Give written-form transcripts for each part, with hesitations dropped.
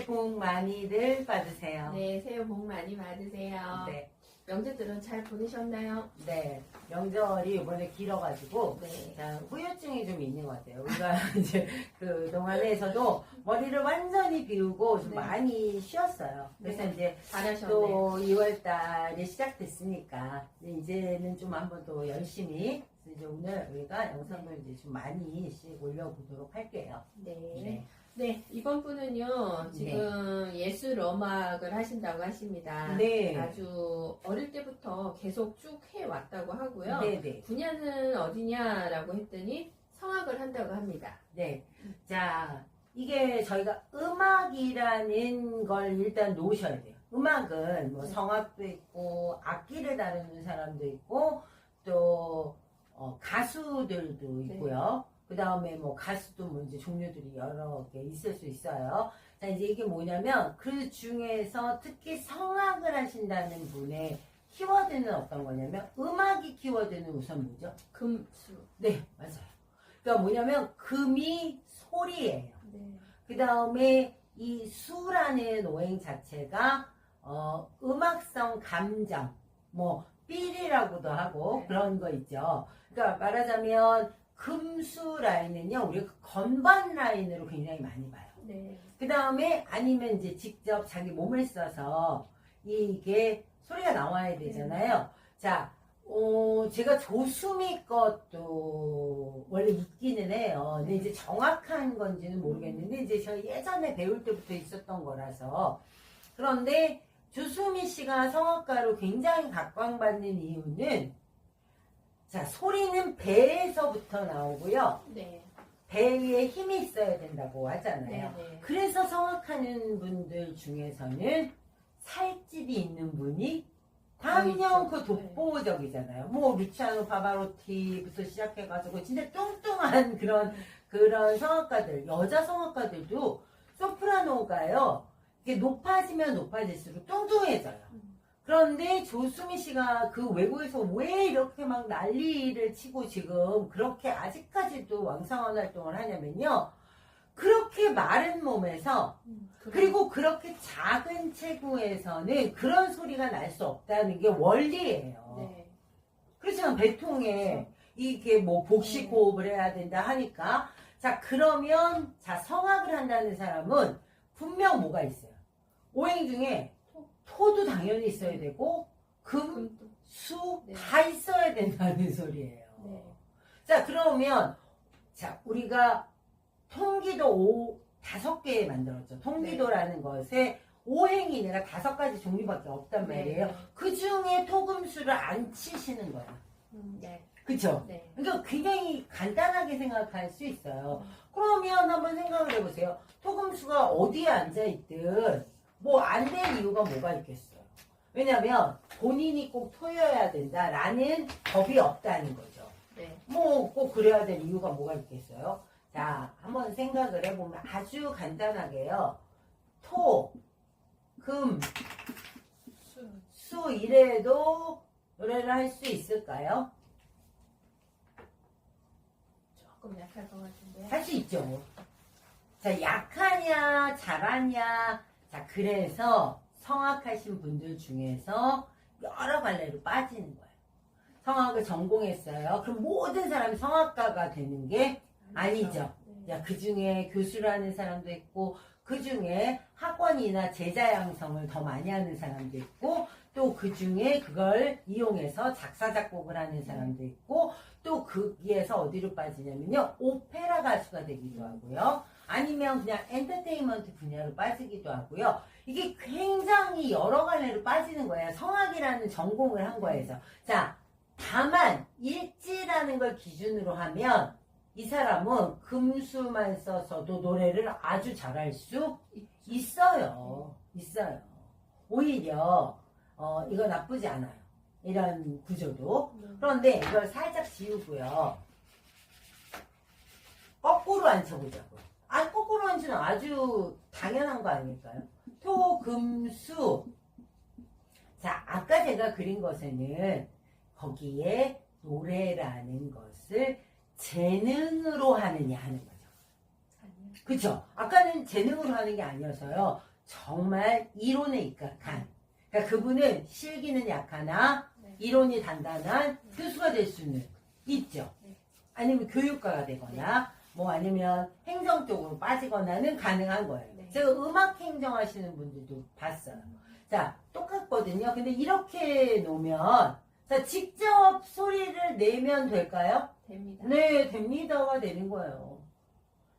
복 많이들 받으세요. 네, 새해 복 많이 받으세요. 네. 명절들은 잘 보내셨나요? 네. 명절이 이번에 길어가지고, 네. 자, 후유증이 좀 있는 것 같아요. 우리가 이제 그 동안에서도 머리를 완전히 비우고 좀 네. 많이 쉬었어요. 그래서 네. 이제 잘하셨네요. 또 2월 달에 시작됐으니까, 이제는 좀 한번 또 열심히, 이제 오늘 우리가 영상을 이제 좀 많이씩 올려보도록 할게요. 네. 네, 이번 분은요, 지금 예술 음악을 하신다고 하십니다. 네. 아주 어릴 때부터 계속 쭉 해왔다고 하고요. 네네. 분야는 어디냐라고 했더니 성악을 한다고 합니다. 네. 자, 이게 저희가 음악이라는 걸 일단 놓으셔야 돼요. 음악은 뭐 성악도 있고, 악기를 다루는 사람도 있고, 또, 가수들도 있고요. 그 다음에 뭐 가수도 뭐 이제 종류들이 여러 개 있을 수 있어요. 자, 이제 이게 뭐냐면 그 중에서 특히 성악을 하신다는 분의 키워드는 어떤 거냐면 음악이 키워드는 우선 뭐죠? 금수. 네, 맞아요. 그러니까 뭐냐면 금이 소리예요. 네. 그 다음에 이 수라는 오행 자체가 음악성 감정, 뭐 삘이라고도 하고 네. 그런 거 있죠. 그러니까 말하자면 금수 라인은요, 우리가 건반 라인으로 굉장히 많이 봐요. 네. 그 다음에 아니면 이제 직접 자기 몸을 써서 이게 소리가 나와야 되잖아요. 자, 제가 조수미 것도 원래 있기는 해요. 근데 이제 정확한 건지는 모르겠는데, 이제 저 예전에 배울 때부터 있었던 거라서. 그런데 조수미 씨가 성악가로 굉장히 각광받는 이유는, 자, 소리는 배에서부터 나오고요. 네. 배 위에 힘이 있어야 된다고 하잖아요. 네. 그래서 성악하는 분들 중에서는 살집이 있는 분이 당연 그 독보적이잖아요. 뭐 루치아노 파바로티부터 시작해가지고 진짜 뚱뚱한 그런 성악가들, 여자 성악가들도 소프라노가요. 이게 높아지면 높아질수록 뚱뚱해져요. 그런데 조수미 씨가 그 외국에서 왜 이렇게 막 난리를 치고 지금 그렇게 아직까지도 왕성한 활동을 하냐면요. 그렇게 마른 몸에서 그리고 그렇게 작은 체구에서는 그런 소리가 날 수 없다는 게 원리예요. 네. 그렇지만 배통에 이게 뭐 복식 호흡을 해야 된다 하니까, 자, 그러면 자, 성악을 한다는 사람은 분명 뭐가 있어요. 오행 중에 토도 당연히 있어야 되고 금, 수 다 있어야 된다는 소리예요. 네. 자, 그러면 자, 우리가 통기도 5개 만들었죠. 통기도라는 것에 오행이 내가 5가지 종류밖에 없단 말이에요. 그 중에 토금수를 안 치시는 거야. 네. 그쵸? 네. 그러니까 굉장히 간단하게 생각할 수 있어요. 그러면 한번 생각을 해보세요. 토금수가 어디에 앉아있든 뭐 안 될 이유가 뭐가 있겠어요. 왜냐면 본인이 꼭 토여야 된다라는 법이 없다는 거죠. 네. 뭐 꼭 그래야 될 이유가 뭐가 있겠어요. 자, 한번 생각을 해보면 아주 간단하게요. 토, 금, 수 이래도 노래를 할 수 있을까요? 조금 약할 것 같은데. 할 수 있죠. 자, 약하냐, 잘하냐. 자, 그래서 성악하신 분들 중에서 여러 갈래로 빠지는 거예요. 성악을 전공했어요. 그럼 모든 사람이 성악가가 되는 게 아니죠. 야, 그 중에 교수를 하는 사람도 있고, 그 중에 학원이나 제자 양성을 더 많이 하는 사람도 있고, 또 그 중에 그걸 이용해서 작사, 작곡을 하는 사람도 있고, 또 거기에서 어디로 빠지냐면요, 오페라 가수가 되기도 하고요. 아니면 그냥 엔터테인먼트 분야로 빠지기도 하고요. 이게 굉장히 여러 갈래로 빠지는 거예요. 성악이라는 전공을 한 거에서. 자, 다만 일지라는 걸 기준으로 하면 이 사람은 금수만 써서도 노래를 아주 잘할 수 있어요. 있어요. 오히려 이거 나쁘지 않아요. 이런 구조도. 그런데 이걸 살짝 지우고요. 거꾸로 앉혀보자고요. 아, 거꾸로 앉히는 아주 당연한 거 아닐까요? 토, 금, 수. 자, 아까 제가 그린 것에는 거기에 노래라는 것을 재능으로 하느냐 하는 거죠. 그쵸? 아까는 재능으로 하는 게 아니어서요. 정말 이론에 입각한, 그러니까 그분은 실기는 약하나 네. 이론이 단단한 교수가 될 수는 있죠. 네. 아니면 교육가가 되거나 뭐 아니면 행정 쪽으로 빠지거나는 가능한 거예요. 네. 제가 음악 행정 하시는 분들도 봤어요. 자, 똑같거든요. 근데 이렇게 놓으면 자, 직접 소리를 내면 될까요? 됩니다. 네, 됩니다가 되는 거예요.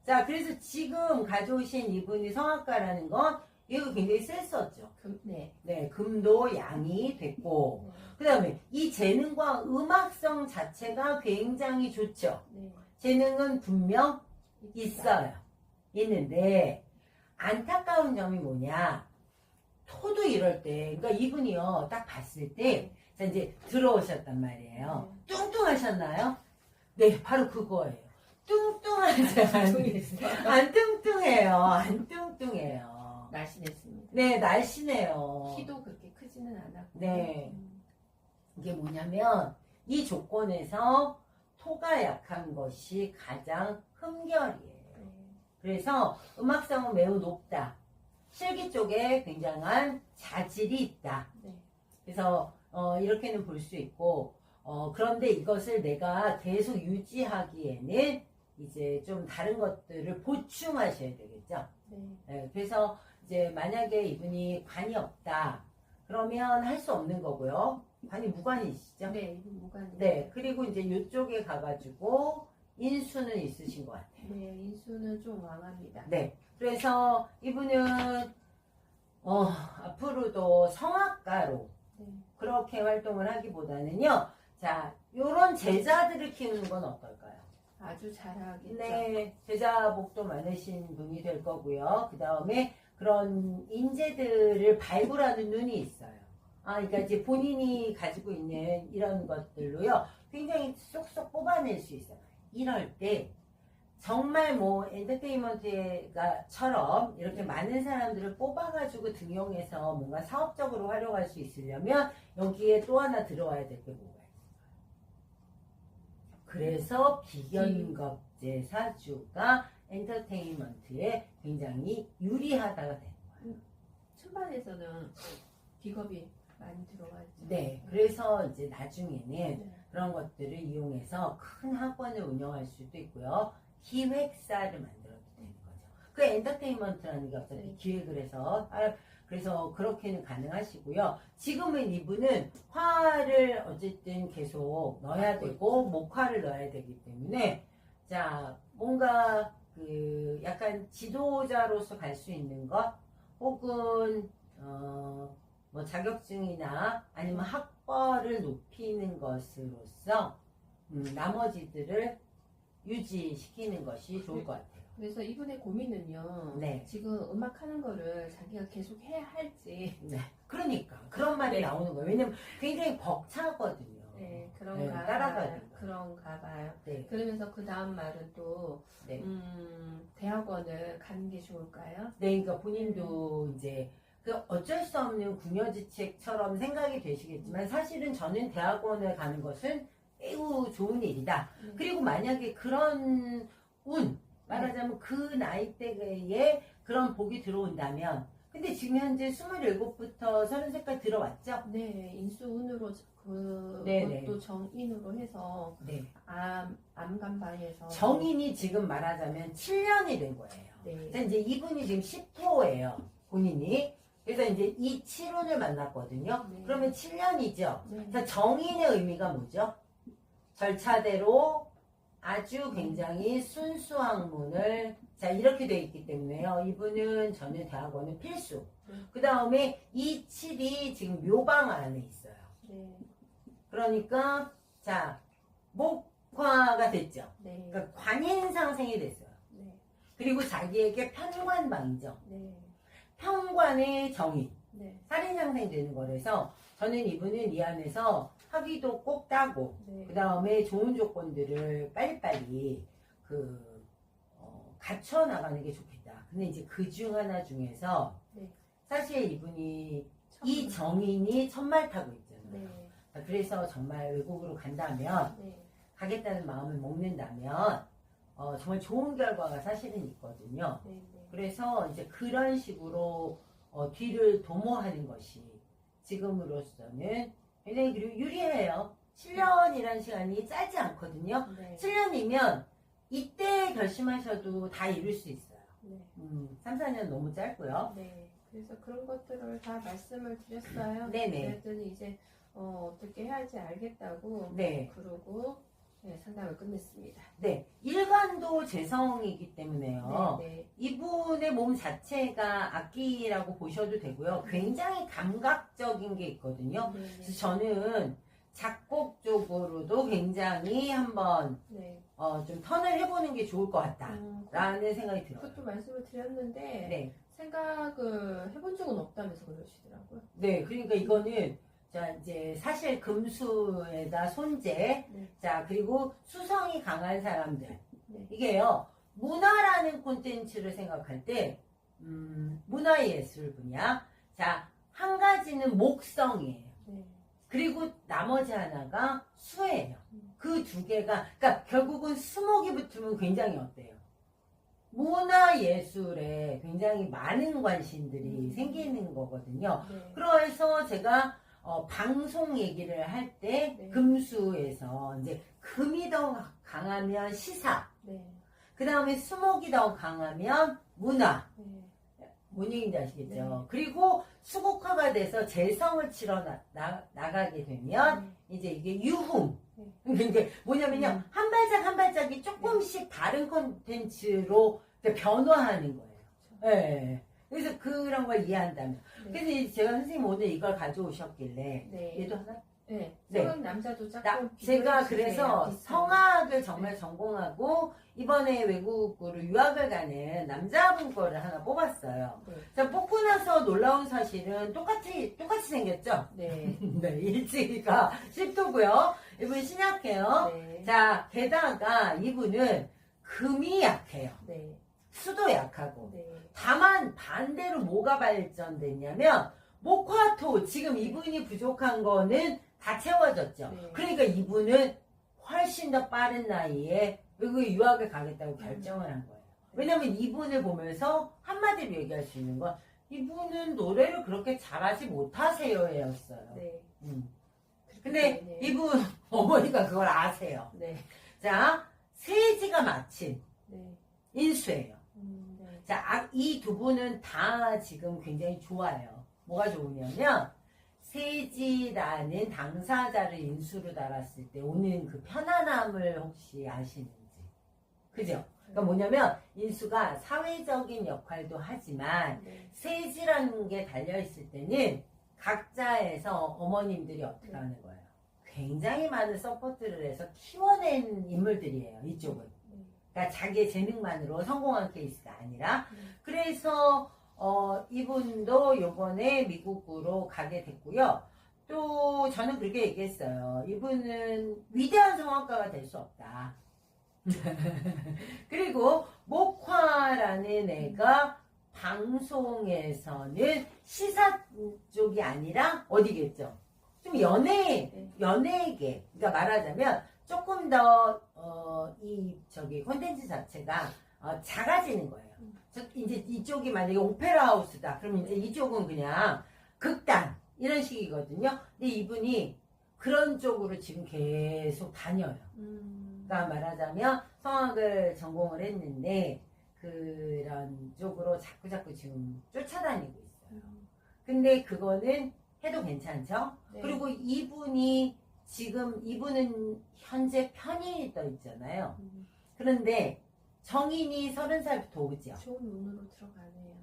자, 그래서 지금 가져오신 이분이 성악가라는 건 이거 굉장히 셌었죠. 네. 네, 금도 양이 됐고, 네. 그 다음에 이 재능과 음악성 자체가 굉장히 좋죠. 네. 재능은 분명 있어요. 있는데, 안타까운 점이 뭐냐. 토도 이럴 때, 그러니까 이분이요, 딱 봤을 때, 자, 이제 들어오셨단 말이에요. 뚱뚱하셨나요? 네, 바로 그거예요. 뚱뚱하지 안 뚱뚱해요. 안 뚱뚱해요. 날씬했습니다. 네, 날씬해요. 키도 그렇게 크지는 않았고. 네. 이게 뭐냐면 이 조건에서 토가 약한 것이 가장 흠결이에요. 네. 그래서 음악성은 매우 높다. 실기 쪽에 굉장한 자질이 있다. 네. 그래서 이렇게는 볼 수 있고 그런데 이것을 내가 계속 유지하기에는 이제 좀 다른 것들을 보충하셔야 되겠죠. 네. 네, 그래서 이제 만약에 이분이 관이 없다. 그러면 할 수 없는 거고요. 관이 무관이시죠? 네, 이분 무관이. 네, 그리고 이제 이쪽에 가가지고 인수는 있으신 것 같아요. 네, 인수는 좀 왕합니다. 네, 그래서 이분은 앞으로도 성악가로 네. 그렇게 활동을 하기보다는요. 자, 요런 제자들을 키우는 건 어떨까요? 아주 잘하겠죠. 네, 제자 복도 많으신 분이 될 거고요. 그 다음에 그런 인재들을 발굴하는 눈이 있어요. 그러니까 이제 본인이 가지고 있는 이런 것들로요, 굉장히 쏙쏙 뽑아낼 수 있어요. 이럴 때 정말 뭐 엔터테인먼트가처럼 이렇게 많은 사람들을 뽑아가지고 등용해서 뭔가 사업적으로 활용할 수 있으려면 여기에 또 하나 들어와야 될 게 뭐가 있어요? 그래서 비견겁제 사주가 엔터테인먼트에 굉장히 유리하다가 되는 거예요. 초반에서는 비겁이 많이 들어가죠. 네, 그래서 이제 나중에는 네. 그런 것들을 이용해서 큰 학원을 운영할 수도 있고요. 기획사를 만들어도 되는 거죠. 그 엔터테인먼트라는 게 어차피 네. 기획을 해서 그래서 그렇게는 가능하시고요. 지금은 이분은 화를 어쨌든 계속 넣어야 되고 목화를 넣어야 되기 때문에 자 뭔가 그 약간 지도자로서 갈 수 있는 것 혹은 뭐 자격증이나 아니면 학벌을 높이는 것으로서 나머지들을 유지시키는 것이 좋을 것 같아요. 그래서 이분의 고민은요. 네. 지금 음악 하는 거를 자기가 계속 해야 할지. 네. 그러니까 그런 말이 네. 나오는 거예요. 왜냐면 굉장히 벅차거든요. 네, 네, 따라가니까. 그런가 봐요. 네. 그러면서 그 다음 말은 또, 네. 대학원을 가는 게 좋을까요? 네, 그러니까 본인도 이제 그 어쩔 수 없는 궁여지책처럼 생각이 되시겠지만 사실은 저는 대학원을 가는 것은 매우 좋은 일이다. 네. 그리고 만약에 그런 말하자면 그 나이대에 그런 복이 들어온다면 근데 지금 현재 27부터 33까지 들어왔죠? 네, 인수운으로 네네. 그것도 정인으로 해서 네. 암간방에서 정인이 지금 말하자면 7년이 된 거예요. 네. 그래서 이제 이분이 지금 10호예요. 본인이. 그래서 이제 이 7운을 만났거든요. 네. 그러면 7년이죠. 네. 자, 정인의 의미가 뭐죠? 절차대로 아주 굉장히 순수학문을 자 이렇게 돼 있기 때문에요. 이분은 저는 대학원은 필수. 그 다음에 이 7이 지금 묘방 안에 있어요. 네. 그러니까 자 목화가 됐죠. 네. 그러니까 관인상생이 됐어요. 네. 그리고 자기에게 편관방이죠. 네. 편관의 정인. 네. 살인상생이 되는 거라서 저는 이분은 이 안에서 학위도 꼭 따고 네. 그 다음에 좋은 조건들을 빨리빨리 갖춰 나가는 게 좋겠다. 근데 이제 그 중 하나 중에서 네. 사실 이분이 참- 이 정인이 천말 타고 있잖아요. 네. 그래서 정말 외국으로 간다면 네. 가겠다는 마음을 먹는다면 정말 좋은 결과가 사실은 있거든요. 네. 네. 그래서 이제 그런 식으로 뒤를 도모하는 것이 지금으로서는 굉장히 그리고 유리해요. 7년이라는 시간이 짧지 않거든요. 네. 7년이면 이때 결심하셔도 다 이룰 수 있어요. 네. 3, 4년 너무 짧고요. 네. 그래서 그런 것들을 다 말씀을 드렸어요. 네네. 그랬더니 이제 어떻게 해야 할지 알겠다고 네. 그러고 네, 상담을 끝냈습니다. 네. 일관도 재성이기 때문에요. 네, 네. 이분의 몸 자체가 악기라고 보셔도 되고요. 굉장히 감각적인 게 있거든요. 네, 그래서 저는 작곡 쪽으로도 굉장히 한번 네. 좀 턴을 해보는 게 좋을 것 같다라는 생각이 들어요. 그것도 말씀을 드렸는데 네. 생각을 해본 적은 없다면서 그러시더라고요. 네. 그러니까 이거는 자, 이제 사실 금수에다 손재, 네. 자, 그리고 수성이 강한 사람들. 네. 이게요, 문화라는 콘텐츠를 생각할 때, 문화예술 분야. 자, 한 가지는 목성이에요. 네. 그리고 나머지 하나가 수예요. 그 두 개가, 그러니까 결국은 수목이 붙으면 굉장히 어때요? 문화예술에 굉장히 많은 관심들이 생기는 거거든요. 네. 그래서 제가 방송 얘기를 할 때 네. 금수에서 이제 금이 더 강하면 시사, 네. 그 다음에 수목이 더 강하면 문화, 네. 뭔 얘기인지 아시겠죠? 네. 그리고 수국화가 돼서 재성을 치러 나가게 되면 이제 이게 유흥. 네. 이게 뭐냐면요, 한 발짝 한 발짝이 조금씩 다른 콘텐츠로 변화하는 거예요. 네. 그래서 그런 걸 이해한다면. 네. 그래서 이제 제가 선생님 오늘 이걸 가져오셨길래 네. 얘도 하나? 네. 네. 성악 남자도 짝꿍 제가 비교해 그래서 주세요. 성악을 정말 전공하고 이번에 외국으로 유학을 가는 남자분 거를 하나 뽑았어요. 네. 자, 뽑고 나서 놀라운 사실은 똑같이 생겼죠? 네. 네, 일찍이가 10도고요. 이분 신약해요. 네. 자, 게다가 이분은 금이 약해요. 네. 수도 약하고. 네. 다만 반대로 뭐가 발전됐냐면 목화토, 지금 이분이 부족한 거는 다 채워졌죠. 네. 그러니까 이분은 훨씬 더 빠른 나이에 외국 유학을 가겠다고 결정을 한 거예요. 왜냐면 이분을 보면서 한마디로 얘기할 수 있는 건 이분은 노래를 그렇게 잘하지 못하세요였어요. 네. 근데 네. 이분 어머니가 그걸 아세요. 네. 자, 세지가 마친 네. 인수예요. 네. 자, 이 두 분은 다 지금 굉장히 좋아요. 뭐가 좋으냐면 세지라는 당사자를 인수로 달았을 때 오는 그 편안함을 혹시 아시는지. 그죠? 그러니까 뭐냐면 인수가 사회적인 역할도 하지만 네. 세지라는 게 달려있을 때는 각자에서 어머님들이 어떻게 네. 하는 거예요? 굉장히 많은 서포트를 해서 키워낸 인물들이에요. 이쪽은. 네. 그러니까 자기의 재능만으로 성공한 케이스가 아니라. 네. 그래서 이분도 요번에 미국으로 가게 됐고요. 또 저는 그렇게 얘기했어요. 이분은 위대한 성악가가 될 수 없다. 그리고 목화라는 애가 방송에서는 시사 쪽이 아니라 어디겠죠? 좀 연예계. 그러니까 말하자면 조금 더 콘텐츠 자체가 작아지는 거예요. 이제 이쪽이 만약에 오페라 하우스다. 그러면 이제 이쪽은 그냥 극단 이런 식이거든요. 근데 이분이 그런 쪽으로 지금 계속 다녀요. 그러니까 말하자면 성악을 전공을 했는데 그런 쪽으로 자꾸 지금 쫓아다니고 있어요. 근데 그거는 해도 괜찮죠? 네. 그리고 이분은 현재 편이 떠 있잖아요. 그런데 정인이 30살부터 오죠. 좋은 운으로 들어가네요.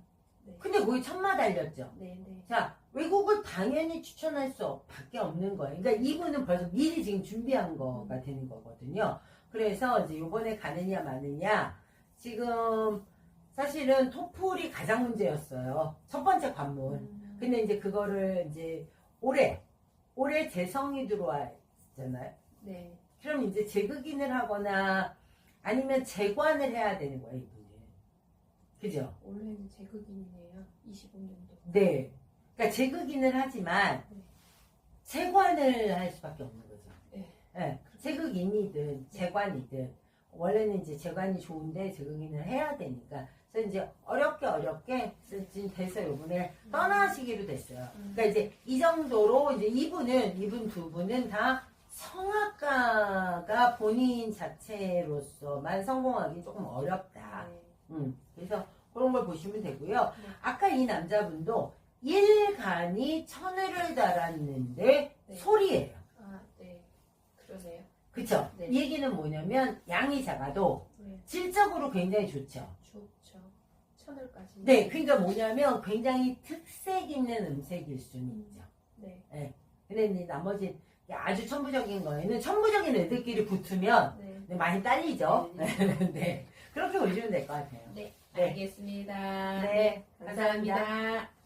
네. 근데 거기 천마 달렸죠. 네, 네. 자, 외국을 당연히 추천할 수 밖에 없는 거예요. 그러니까 이분은 벌써 미리 지금 준비한 거가 되는 거거든요. 그래서 이제 요번에 가느냐 마느냐, 지금 사실은 토플이 가장 문제였어요. 첫 번째 관문. 근데 이제 그거를 이제 올해 재성이 들어왔잖아요. 네. 그럼 이제 재극인을 하거나 아니면 재관을 해야 되는 거예요, 이분은. 그죠? 올해는 재극인이네요. 25년도. 네. 그러니까 재극인을 하지만 재관을 할 수밖에 없는 거죠. 네. 네. 재극인이든 재관이든 원래는 이제 재관이 좋은데 재극인을 해야 되니까 그래서 이제 어렵게 지금 돼서 요번에 떠나시기로 됐어요. 그러니까 이제 이 정도로 이제 이분 두 분은 다 성악가가 본인 자체로서만 성공하기 조금 어렵다. 네. 그래서 그런 걸 보시면 되고요. 네. 아까 이 남자분도 일간이 천을 달았는데 네. 소리예요. 아, 네. 그러네요. 그쵸? 네. 이 얘기는 뭐냐면 양이 작아도 네. 질적으로 굉장히 좋죠. 좋죠. 천을까지. 네, 그러니까 뭐냐면 굉장히 특색 있는 음색일 수는 있죠. 네. 네. 근데 이제 나머지 아주 천부적인 거에는 천부적인 애들끼리 붙으면 네. 많이 딸리죠. 네. 그렇게 보시면 될 것 같아요. 네. 네. 알겠습니다. 네. 감사합니다.